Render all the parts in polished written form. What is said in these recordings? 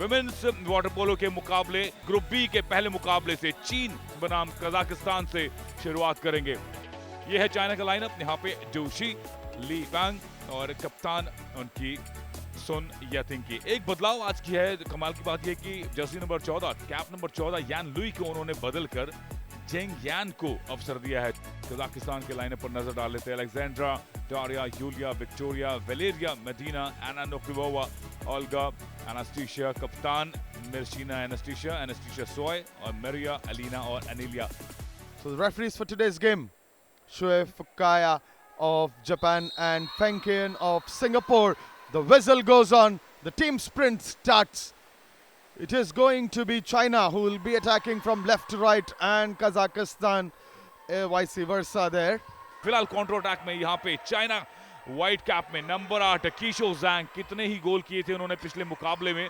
Women's water polo के मुकाबले group B के पहले मुकाबले से चीन बनाम कजाकिस्तान से शुरुआत करेंगे। यह है चाइना का लाइनअप। यहाँ पे जोशी, ली फैंग और कप्तान उनकी सुन याथिंग की। एक बदलाव आज की है, कमाल की बात यह कि जर्सी नंबर 14, कैप नंबर 14 यान लुई को उन्होंने बदलकर जेंग यान को अवसर दिया है। कजाकिस्तान के लाइनअप पर नजर डाल लेते हैं। Alexandra, Daria, Yulia, Victoria, Valeria, Medina, Anna Nokrivova, Olga, Anastasia, कप्तान मिर्शिना एनास्टेशिया सोय और मेरिया, अलीना और Anilia. So the referees for today's game, Shuei Fukaya of Japan and Feng Qian of Singapore. The whistle goes on, the team sprint starts. It is going to be China who will be attacking from left to right and Kazakhstan vice versa there. फिलहाल counter attack में यहाँ पे China white cap में number 8 कीशो जैंग। कितने ही गोल किए थे उन्होंने पिछले मुकाबले में।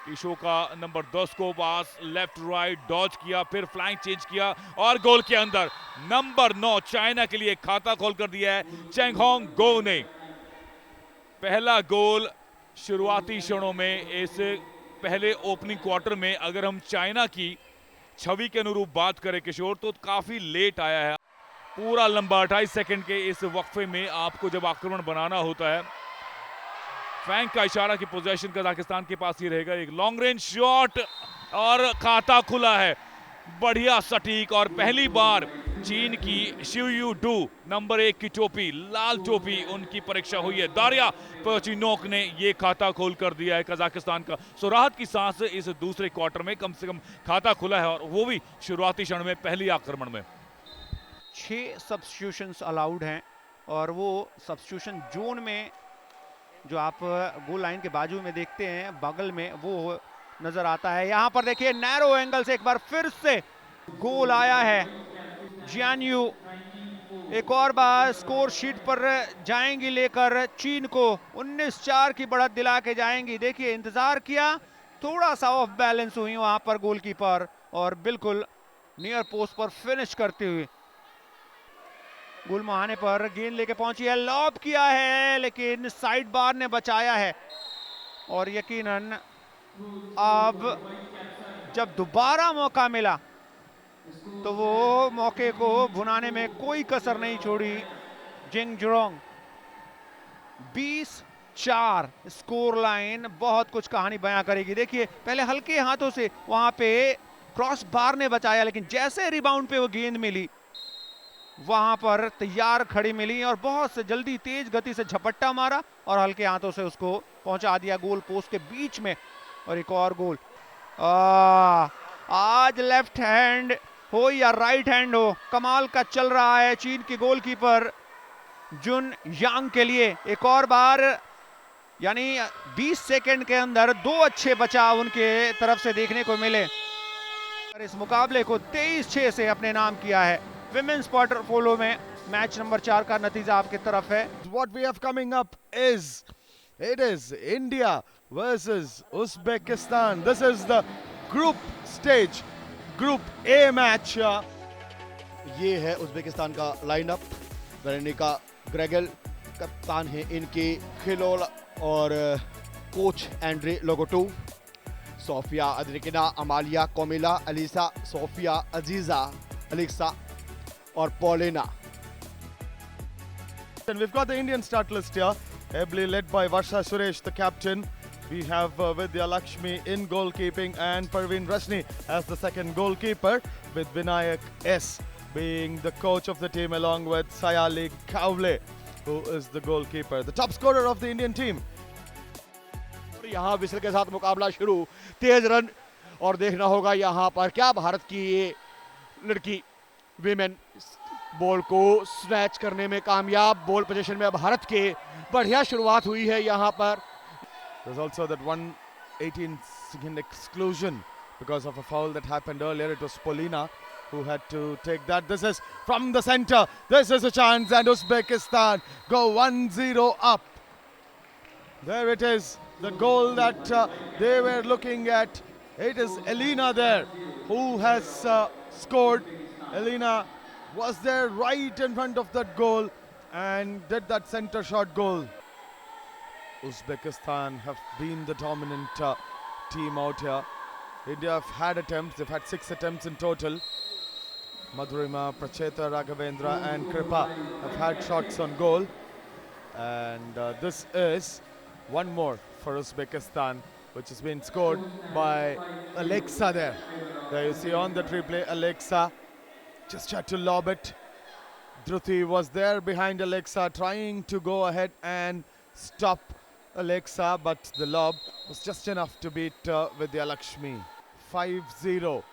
कीशो का नंबर 10 को पास लेफ्ट राइट डॉज किया, फिर फ्लैंक चेंज किया और गोल के अंदर नंबर 9 चाइना के लिए खाता खोल कर दिया है चेंग होंग गो ने। पहला गोल शुरुआती क्षणों में इस पहले ओपनिंग क्वार्टर में। अगर हम चाइना की छवि के अनुरूप बात करें किशोर, तो काफी लेट आया है। पूरा लंबा 28 सेकंड के इस वक्फे में आपको जब आक्रमण बनाना होता है, फैंक का इशारा कि पोजीशन कजाकिस्तान के पास ही रहेगा। एक लॉन्ग रेंज शॉट और खाता खुला है, बढ़िया सटीक। और पहली बार चीन की शियू डू नंबर 1 की टोपी, लाल टोपी, उनकी परीक्षा हुई है। दारिया पर्चिनोक ने ये खाता खोल कर दिया है कजाकिस्तान का। सो राहत की सांस इस दूसरे क्वार्टर में, कम से कम खाता खुला है और वो भी शुरुआती क्षण में, पहली आक्रमण में। 6 सब्स्टिट्यूशंस अलाउड हैं और वो सब्स्टिट्यूशन जोन में जो आप गोल लाइन के बाजू में देखते हैं बगल में, वो नजर आता है। यहां पर देखिए नैरो एंगल से एक बार फिर से गोल आया है। जियानयू एक और बार स्कोर शीट पर जाएंगी लेकर चीन को 19-4 की बढ़त दिला के जाएंगी। देखिए इंतजार किया, थोड़ा सा ऑफ बैलेंस हुई वहां पर गोलकीपर और बिल्कुल नियर पोस्ट पर फिनिश करते हुए गोल मुहाने पर गेंद लेके पहुंची है, लॉब किया है लेकिन साइड बार ने बचाया है। और यकीनन अब जब दोबारा मौका मिला तो वो मौके को भुनाने में कोई कसर नहीं छोड़ी जिंग जुरोंग। 20-4 स्कोर लाइन बहुत कुछ कहानी बयां करेगी। देखिए पहले हल्के हाथों से वहां पे क्रॉस बार ने बचाया, लेकिन जैसे रिबाउंड पे वो गेंद मिली वहां पर तैयार खड़ी मिली और बहुत से जल्दी तेज गति से झपट्टा मारा और हल्के हाथों से उसको पहुंचा दिया गोल पोस्ट के बीच में। और एक और गोल। आज लेफ्ट हैंड हो या राइट हैंड हो, कमाल का चल रहा है चीन की गोलकीपर जुन यांग के लिए। एक और बार, यानी 20 सेकंड के अंदर 2 अच्छे बचाव उनके तरफ से देखने को मिले। इस मुकाबले को 23-6 से अपने नाम किया है। विमेन्स वाटर पोलो में मैच नंबर 4 का नतीजा आपकी तरफ है। What we have coming up is, it is India versus Uzbekistan. This is the group stage, group A match. ये है उज़्बेकिस्तान का लाइनअप। वेरोनिका ग्रेगल कप्तान है इनके, खिलोल और coach Andrey Logoto, Sofia Adrikina, Amalia, Komila, Alisa, Sofia, Aziza, Alexa और Polina. And we've got the Indian start list here, ably led by Varsha Suresh, the captain. We have Vidya Lakshmi in goalkeeping and Parveen Rashni as the second goalkeeper, with Vinayak S being the coach of the team along with Sayali Kavle, who is the goalkeeper, the top scorer of the Indian team. यहाँ whistle के साथ मुकाबला शुरू, तेज run और देखना होगा यहाँ पर क्या भारत की ये लड़की विमेन बॉल को स्नैच करने में कामयाब। बॉल पोजीशन में भारत के बढ़िया शुरुआत हुई है यहाँ पर। There's also that 118-second exclusion because of a foul that happened earlier. It was Polina who had to take that. This is from the center. This is a chance and Uzbekistan go 1-0 up. There it is, the goal that they were looking at. It is Elena there who has scored. Elena was there right in front of that goal and did that center shot goal. Uzbekistan have been the dominant team out here. India have had attempts. They've had 6 attempts in total. Madhurima, Pracheta, Raghavendra and Kripa have had shots on goal. And this is one more for Uzbekistan, which has been scored by Alexa there. There you see on the replay, Alexa just tried to lob it. Dhruti was there behind Alexa, trying to go ahead and stop Alexa, but the lob was just enough to beat Vidya Lakshmi. 5-0.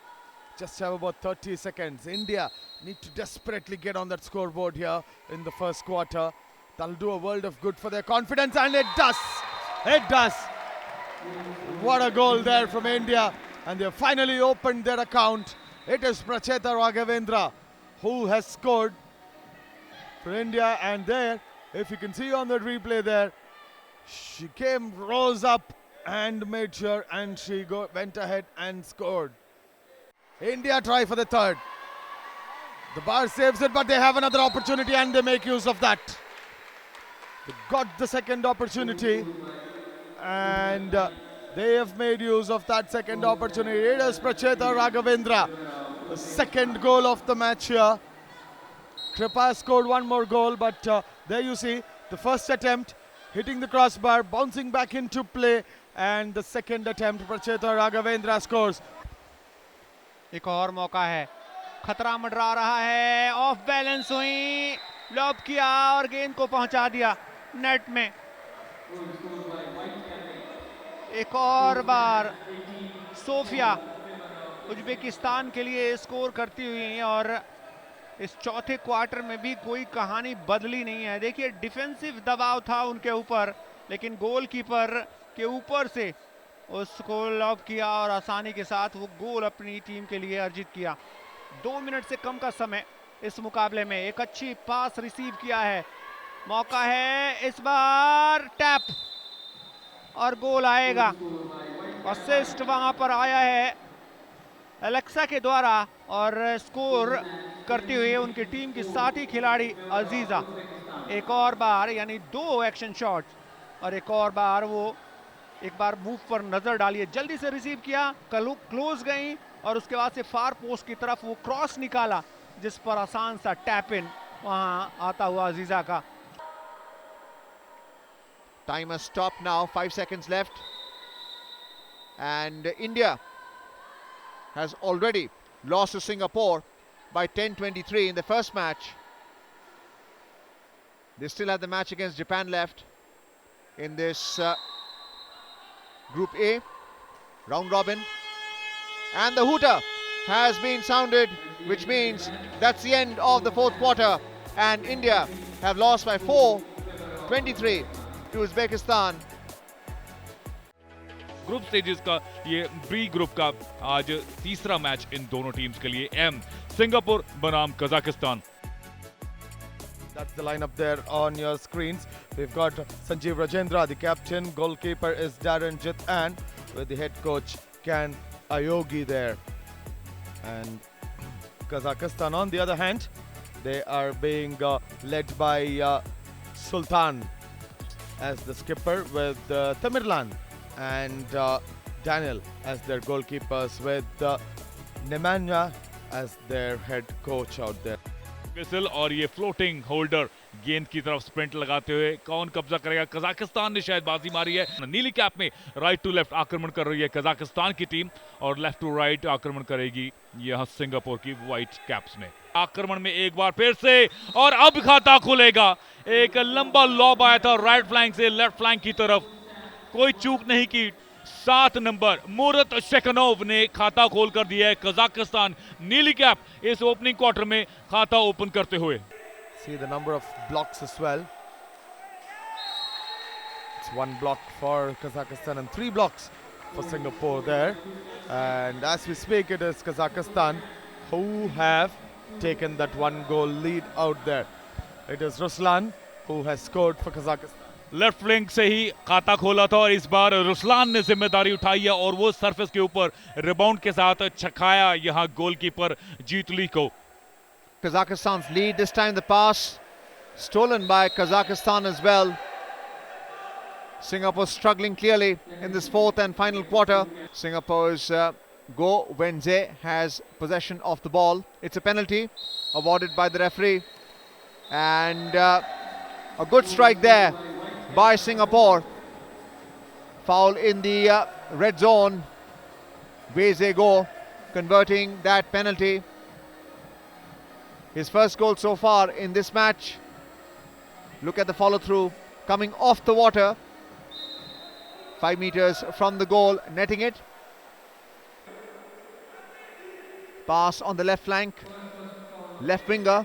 Just have about 30 seconds. India need to desperately get on that scoreboard here in the first quarter. That'll do a world of good for their confidence, and it does. It does. What a goal there from India, and they've finally opened their account. It is Pracheta Raghavendra who has scored for India, and there, if you can see on the replay there, she rose up and made sure, and she went ahead and scored. India try for the third. The bar saves it, but they have another opportunity and they make use of that. They got the second opportunity and they have made use of that second opportunity. It is Pracheta Raghavendra, the second goal of the match here. Kripa scored one more goal, but there you see the first attempt hitting the crossbar, bouncing back into play, and the second attempt Pracheta Raghavendra scores. एक और मौका है, खतरा मंडरा रहा है, of balance हुई, lobe किया और गेंद को पहुंचा दिया नेट में. एक और बार सोफिया उज्बेकिस्तान के लिए स्कोर करती हुई, और इस चौथे क्वार्टर में भी कोई कहानी बदली नहीं है. देखिए डिफेंसिव दबाव था उनके ऊपर, लेकिन गोलकीपर के ऊपर से उसको लॉब किया और आसानी के साथ वो गोल अपनी टीम के लिए अर्जित किया. 2 मिनट से कम का समय इस मुकाबले में. एक अच्छी पास रिसीव किया है, मौका है इस बार, टैप और गोल आएगा. असिस्ट वहां पर आया है एलेक्सा के द्वारा, और स्कोर करती हुई उनकी टीम की साथी खिलाड़ी अजीजा. एक और बार, यानी 2 एक्शन शॉट, और एक और बार वो एक बार मूव पर नजर डालिए, जल्दी से रिसीव किया, क्लोज गई और उसके बाद से फार पोस्ट की तरफ वो क्रॉस निकाला, जिस पर आसान सा टैप इन वहां आता हुआ अजीजा का. Time has stopped now, 5 seconds left. And India has already lost to Singapore by 10-23 in the first match. They still have the match against Japan left in this Group A, round robin. And the hooter has been sounded, which means that's the end of the fourth quarter. And India have lost by 4-23 to Uzbekistan. Group stages का ये B group का आज तीसरा match इन दोनों teams के लिए. M Singapore बनाम Kazakhstan. That's the lineup there on your screens. We've got Sanjeev Rajendra, the captain. Goalkeeper is Darren Jit, and with the head coach Ken Ayogi there. And Kazakhstan, on the other hand, they are being led by Sultan as the skipper, with Tamerlan and Daniel as their goalkeepers, with Nemanja as their head coach out there. Whistle और ये floating holder गेंद की तरफ sprint लगाते हुए कौन कब्जा करेगा. कजाकिस्तान ने शायद बाजी मारी है. नीली कैप में राइट टू लेफ्ट आक्रमण कर रही है कजाकिस्तान की टीम, और लेफ्ट टू राइट आक्रमण करेगी यहां सिंगापुर की व्हाइट कैप्स में. आक्रमण में एक बार फिर से, और अब खाता खुलेगा. एक लंबा लॉब आया था राइट फ्लैंक से लेफ्ट फ्लैंक की तरफ, कोई चूक नहीं की. 7 नंबर मुरत शेखनोव ने खाता खोल कर दिया है. कजाकिस्तान नीली कैप इस ओपनिंग क्वार्टर में खाता ओपन करते हुए. See the number of blocks as well. It's 1 block for Kazakhstan and 3 blocks for Singapore there. And as we speak, it is Kazakhstan who have taken that 1 goal lead out there. It is Ruslan who has scored for Kazakhstan. Left flank से ही खाता खोला था, और इस बार रुसलान ने जिम्मेदारी उठाई है और वो सरफेस के ऊपर रिबाउंड के साथ छकाया यहां गोलकीपर जीतली को. Kazakhstan's lead, this time the pass stolen by Kazakhstan as well. Singapore struggling clearly in this fourth and final quarter. Singapore's Go Wenze has possession of the ball. It's a penalty awarded by the referee, and a good strike there by Singapore. Foul in the red zone. Wenze Go converting that penalty. His first goal so far in this match. Look at the follow through, coming off the water, 5 meters from the goal, netting it. Pass on the left flank, left winger,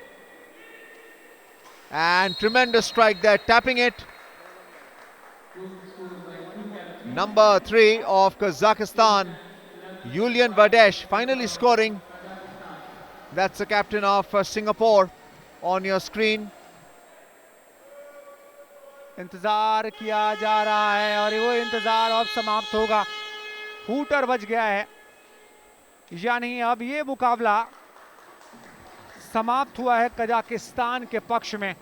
and tremendous strike there, tapping it. Number 3 of Kazakhstan, Yulian Badesh, finally scoring. That's the captain of Singapore on your screen. इंतजार किया जा रहा है और वो इंतजार अब समाप्त होगा। हूटर बज गया है, यानी अब ये मुकाबला समाप्त हुआ है कजाकिस्तान के पक्ष में।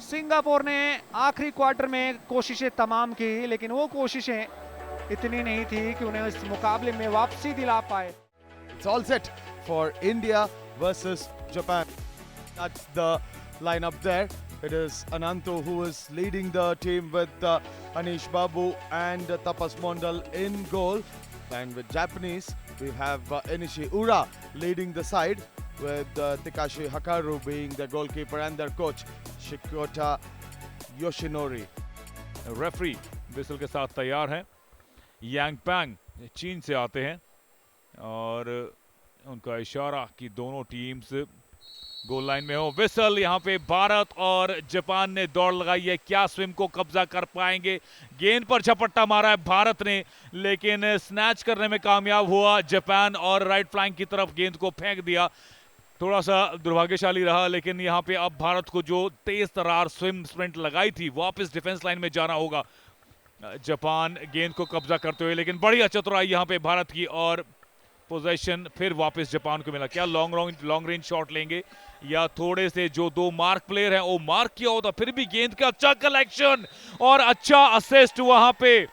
सिंगापुर ने आखिरी क्वार्टर में कोशिशें तमाम की, लेकिन वो कोशिशें इतनी नहीं थी कि उन्हें इस मुकाबले में वापसी दिला पाए। It's all set for India versus Japan. That's the lineup there. It is Ananto who is leading the team with Anish Babu and Tapas Mondal in goal. And with Japanese, we have Enishi Ura leading the side, with Takashi Hakaru being the goalkeeper and their coach Shikota Yoshinori. Referee whistle के साथ तैयार हैं। यांगपैंग चीन से आते हैं और उनका इशारा कि दोनों टीम्स गोल लाइन में हो। विसल यहाँ पे भारत और जापान ने दौड़ लगाई है, क्या स्विम को कब्जा कर पाएंगे। गेंद पर झपट्टा मारा है भारत ने, लेकिन स्नैच करने में कामयाब हुआ जापान और राइट फ्लैंक की तरफ गेंद को फेंक दिया। थोड़ा सा दुर्भाग्यशाली रहा, लेकिन यहाँ पे अब भारत को जो तेज तरार स्विम स्प्रिंट लगाई थी वापस डिफेंस लाइन में जाना होगा। जापान गेंद को कब्जा करते हुए, लेकिन बड़ी चतुराई यहाँ पे भारत की और पोजीशन फिर वापस जापान को मिला। क्या लॉन्ग रेंज शॉट लेंगे या थोड़े से जो दो मार्क प्लेयर हैं वो मार्क किया होता, फिर भी गेंद का अच्छा कलेक्शन और अच्छा असिस्ट वहां पे,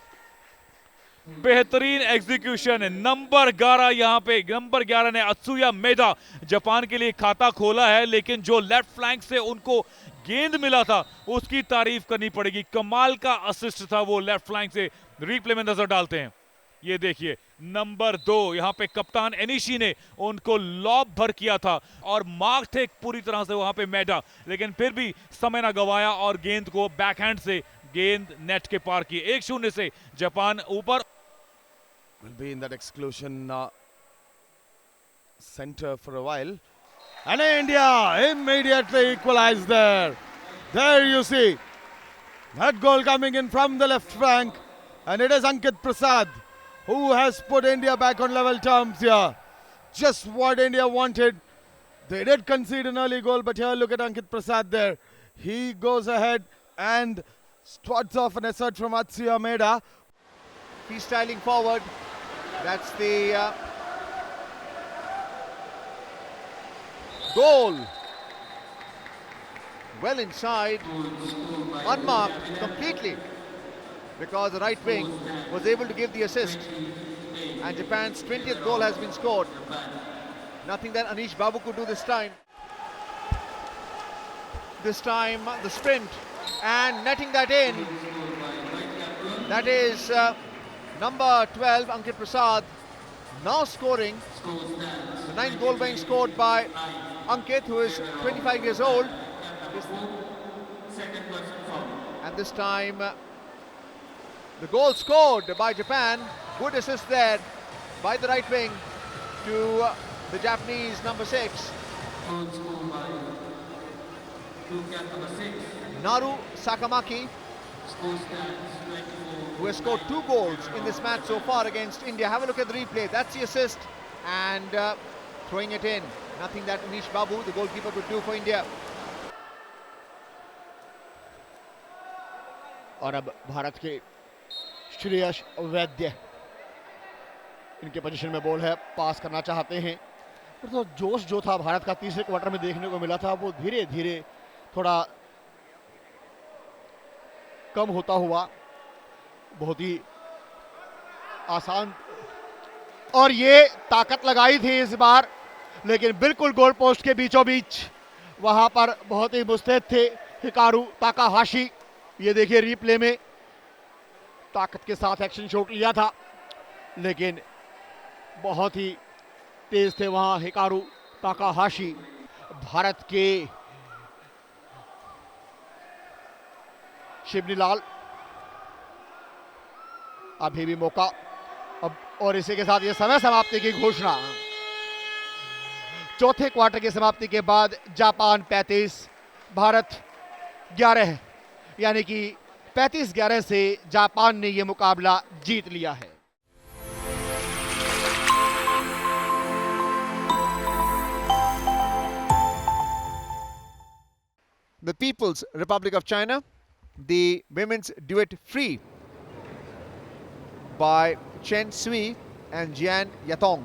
बेहतरीन एग्जीक्यूशन। नंबर 11 यहाँ पे, नंबर 11 ने अत्सुया मेदा जापान के लिए खाता खोला है, लेकिन जो लेफ्ट फ्लैंक से उनको गेंद मिला था उसकी तारीफ करनी पड़ेगी। कमाल का असिस्ट था वो लेफ्ट फ्लैंक से। रिप्ले में नजर डालते हैं, ये देखिए नंबर 2 यहाँ पे कप्तान एनिशी ने उनको लॉब भर किया था और मार्क थे पूरी तरह से वहां पे मेडा, लेकिन फिर भी समय ना गवाया और गेंद को बैकहैंड से गेंद नेट के पार की। 1-0 से जापान ऊपर। Will be in that exclusion center for a while, and India immediately equalized there. There you see that goal coming in from the left flank, and it is Ankit Prasad who has put India back on level terms here. Just what India wanted. They did concede an early goal, but here look at Ankit Prasad there. He goes ahead and swats off an assert from Atsuya Maeda. Freestyling forward. That's the goal. Well inside, unmarked completely, because the right wing was able to give the assist, and Japan's 20th goal has been scored. Nothing that Anish Babu could do this time. This time the sprint and netting that in. That is number 12 Ankit Prasad now scoring. The 9th goal being scored by Ankit, who is 25 years old. And this time the goal scored by Japan. Good assist there by the right wing to the Japanese number 6. Naru Sakamaki, who has scored 2 goals in this match so far against India. Have a look at the replay. That's the assist, and throwing it in. Nothing that Anish Babu, the goalkeeper, could do for India. और अब भारत के श्रेयस वैद्य इनके position में ball है, पास करना चाहते हैं। तो जोश जो था भारत का तीसरे क्वार्टर में देखने को मिला था, वो धीरे धीरे थोड़ा कम होता हुआ बहुत ही आसान, और ये ताकत लगाई थी इस बार, लेकिन बिल्कुल गोल पोस्ट के बीचों बीच वहां पर बहुत ही मुस्तैद थे हिकारू ताकाहाशी। ये देखिए रीप्ले में ताकत के साथ एक्शन शॉट लिया था, लेकिन बहुत ही तेज थे वहां हिकारू ताकाहाशी। भारत के शिवनीलाल, अभी भी मौका अब, और इसी के साथ ये समय समाप्ति की घोषणा। चौथे क्वार्टर की समाप्ति के बाद जापान 35, भारत 11, यानी कि 35-11 से जापान ने यह मुकाबला जीत लिया है। The People's Republic of China, the women's duet Free by Chen Sui and Jian Yatong.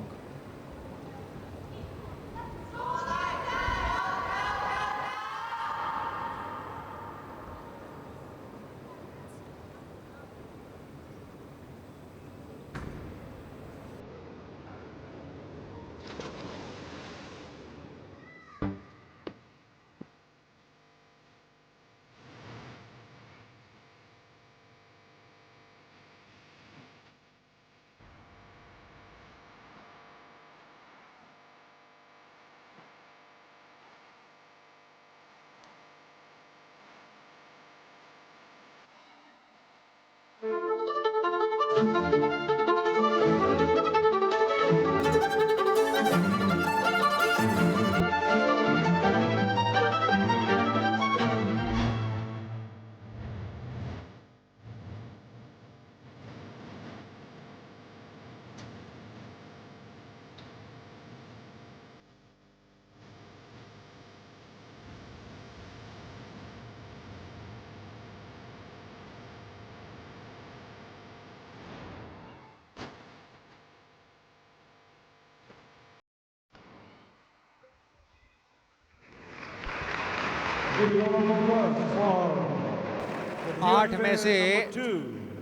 आठ में से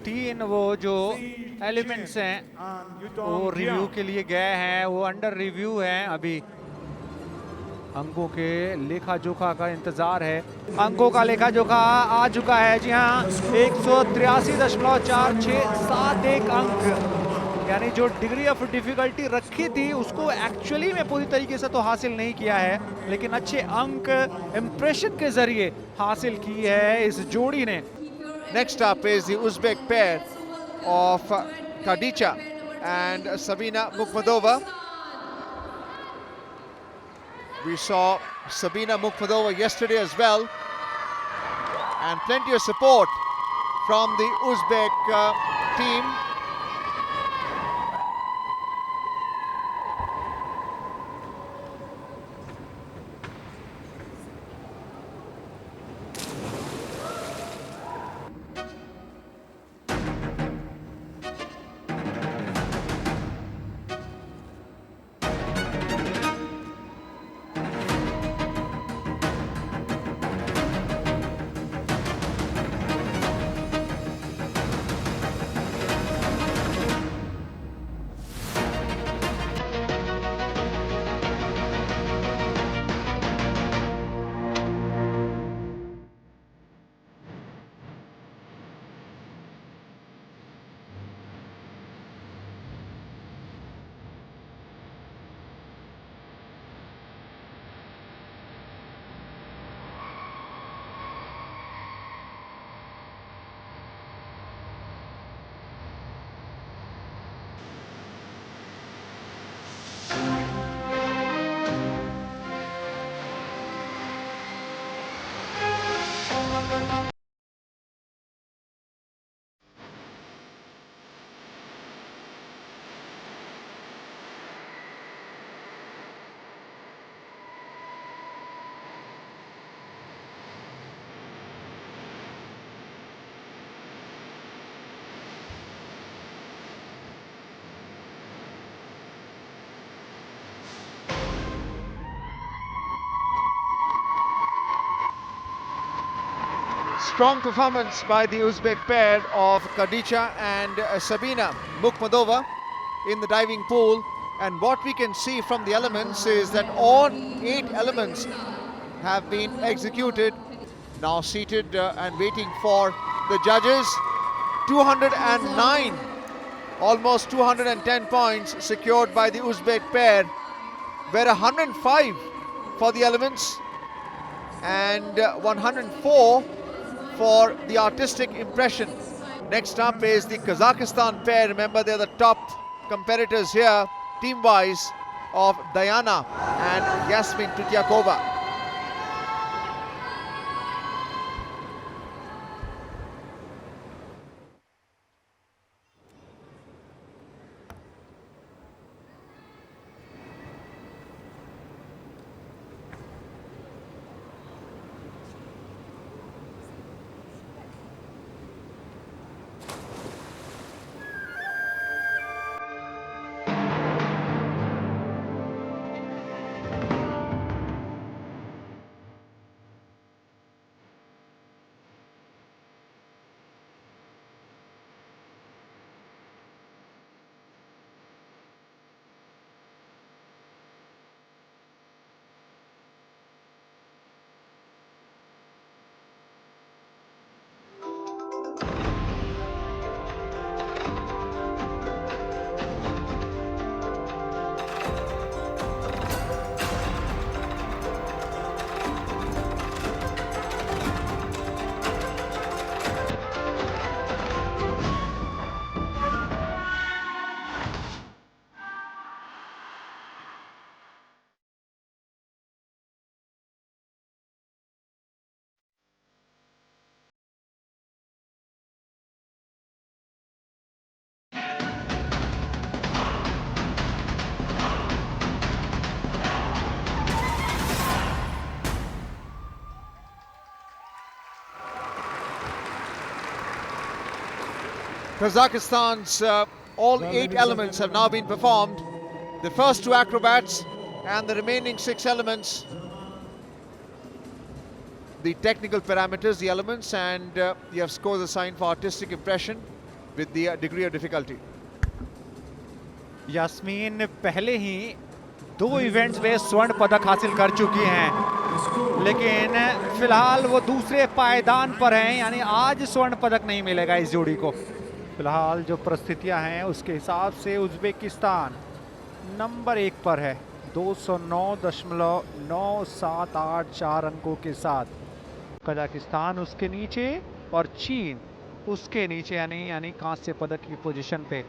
3 वो जो एलिमेंट्स हैं वो रिव्यू के लिए गए हैं, वो अंडर रिव्यू हैं। अभी अंकों के लेखा जोखा का इंतजार है। अंकों का लेखा जोखा आ चुका है, जी हाँ, 183.4671 अंक, यानी जो डिग्री ऑफ डिफिकल्टी रखी थी उसको एक्चुअली में पूरी तरीके से तो हासिल नहीं किया है, लेकिन अच्छे अंक इंप्रेशन के जरिए हासिल की है इस जोड़ी ने। Next up is the Uzbek pair of Khadija and Sabina Mukhmadova. We saw Sabina Mukhmadova yesterday as well, and plenty of support from the Uzbek team. Strong performance by the Uzbek pair of Khadija and Sabina Mukhmadova in the diving pool. And what we can see from the elements is that all 8 elements have been executed. Now seated and waiting for the judges. 209, almost 210 points secured by the Uzbek pair, where 105 for the elements and 104 for the artistic impression. Next up is the Kazakhstan pair. Remember, they're the top competitors here, team-wise, of Diana and Yasmin Tutyakova. Kazakhstan's all 8 elements have now been performed. The first 2 acrobats and the remaining 6 elements. The technical parameters, the elements, and you have scores assigned for artistic impression with the degree of difficulty. Yasmin पहले ही 2 events में स्वर्ण पदक हासिल कर चुकी हैं, लेकिन फिलहाल वो दूसरे पायदान पर हैं, यानी आज स्वर्ण पदक नहीं मिलेगा इस जोड़ी को। फिलहाल जो परिस्थितियां हैं उसके हिसाब से उज़्बेकिस्तान नंबर 1 पर है 209.9784 अंकों के साथ। कजाकिस्तान उसके नीचे और चीन उसके नीचे, यानी कांस्य पदक की पोजीशन पे।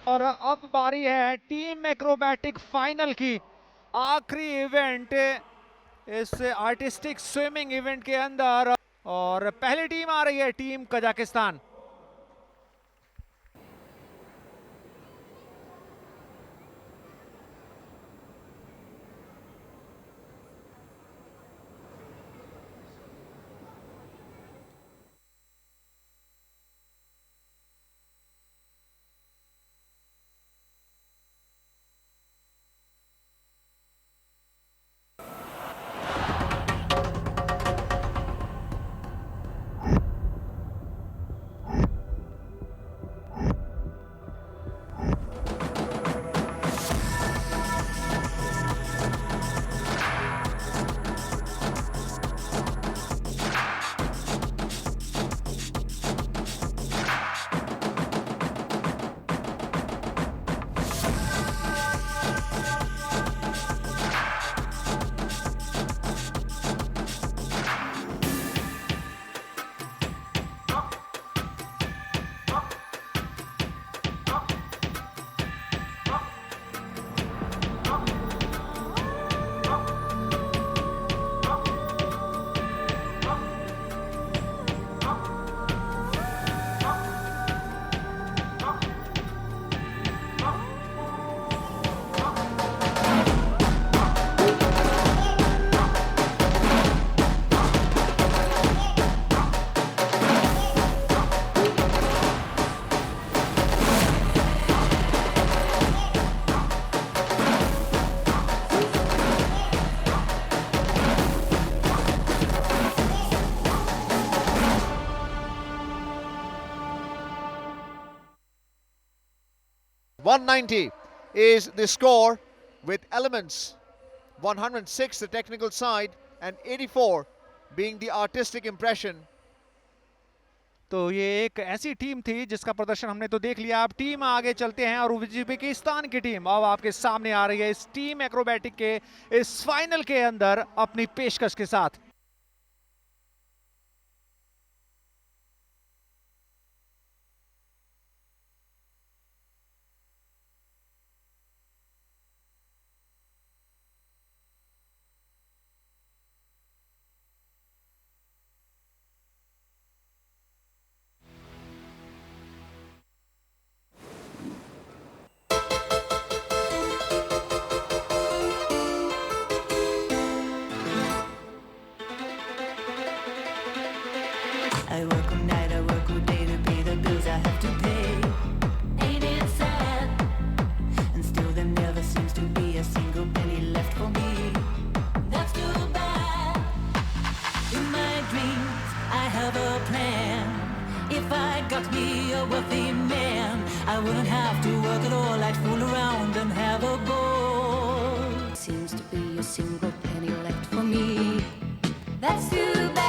और अब बारी है टीम एक्रोबैटिक फाइनल की, आखिरी इवेंट इस आर्टिस्टिक स्विमिंग इवेंट के अंदर, और पहली टीम आ रही है team Kazakhstan. 190 is the score with elements. 106 the technical side and 84 being the artistic impression. तो ये एक ऐसी टीम थी जिसका प्रदर्शन हमने तो देख लिया। अब टीम आगे चलते हैं और उज्बेकिस्तान की टीम अब आपके सामने आ रही है इस टीम एक्रोबैटिक के इस फाइनल के अंदर अपनी पेशकश के साथ। I work all night, I work all day to pay the bills I have to pay. Ain't it sad? And still there never seems to be a single penny left for me. That's too bad. In my dreams, I have a plan. If I got me a wealthy man, I wouldn't have to work at all. I'd fool around and have a ball. Seems to be a single penny left for me. That's too bad.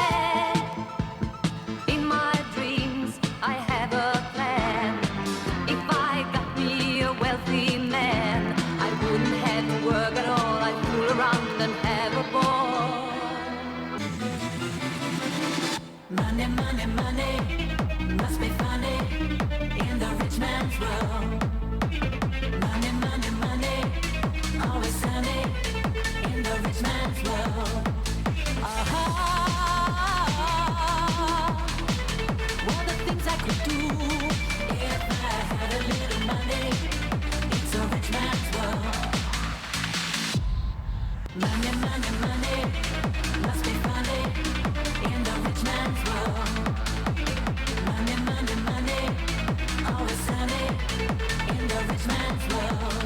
Money, money, money, must be funny in the rich man's world. Money, money, money, always sunny in the rich man's world. What the things I could do if I had a little money. It's a rich man's world. Money, money, money, must be funny in the rich man's world. Money, money, money, always sunny in the rich man's world.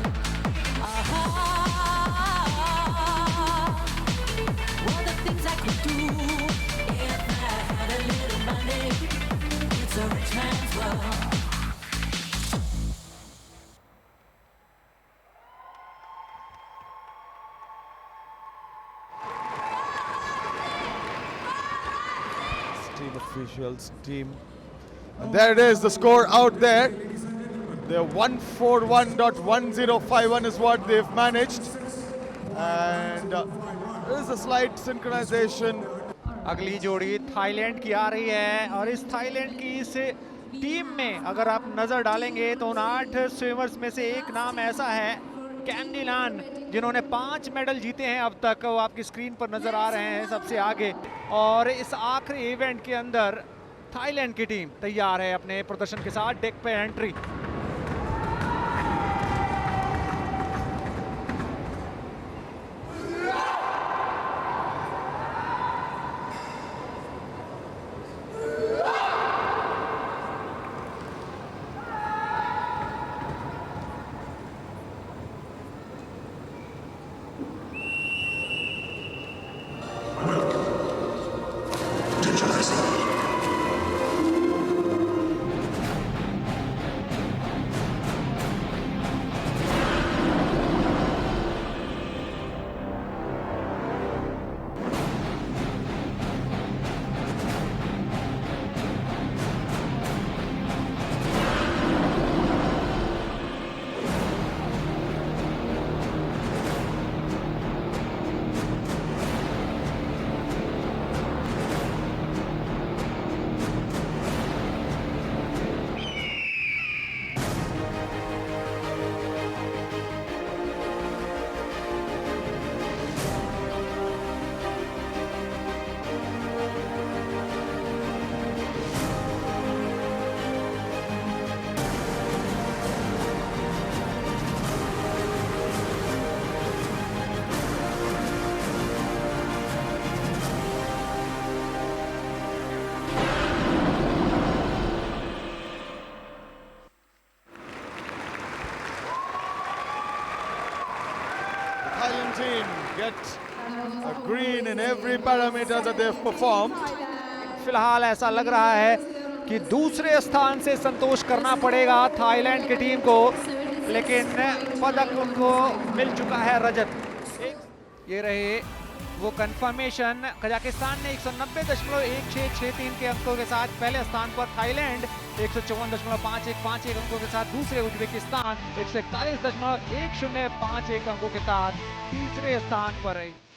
What the things I could do if I had a little money. It's a rich man's world. Team officials, team. And there it is, the score out there. They're 141.1051 is what they've managed. And there is a slight synchronization. अगली जोड़ी Thailand की आ रही है और इस Thailand की इस team में अगर आप नजर डालेंगे तो उन 8 स्विमर्स में से एक नाम ऐसा है कैंडिलान जिन्होंने 5 मेडल जीते हैं अब तक। वो आपकी स्क्रीन पर नजर आ रहे हैं सबसे आगे। और इस आखिरी इवेंट के अंदर थाईलैंड की टीम तैयार है अपने प्रदर्शन के साथ डेक पे entry. Thailand team get a green in every parameter that they've performed. फिलहाल ऐसा लग रहा है कि दूसरे स्थान से संतोष करना पड़ेगा थाईलैंड की टीम को, लेकिन पदक उनको मिल चुका है रजत। ये रहे वो कंफर्मेशन। कजाकिस्तान ने 190.1663 के अंकों के साथ पहले स्थान पर, थाईलैंड 154.5151 अंकों के साथ दूसरे, उज्बेकिस्तान 141.1051 अंकों के साथ तीसरे स्थान पर है।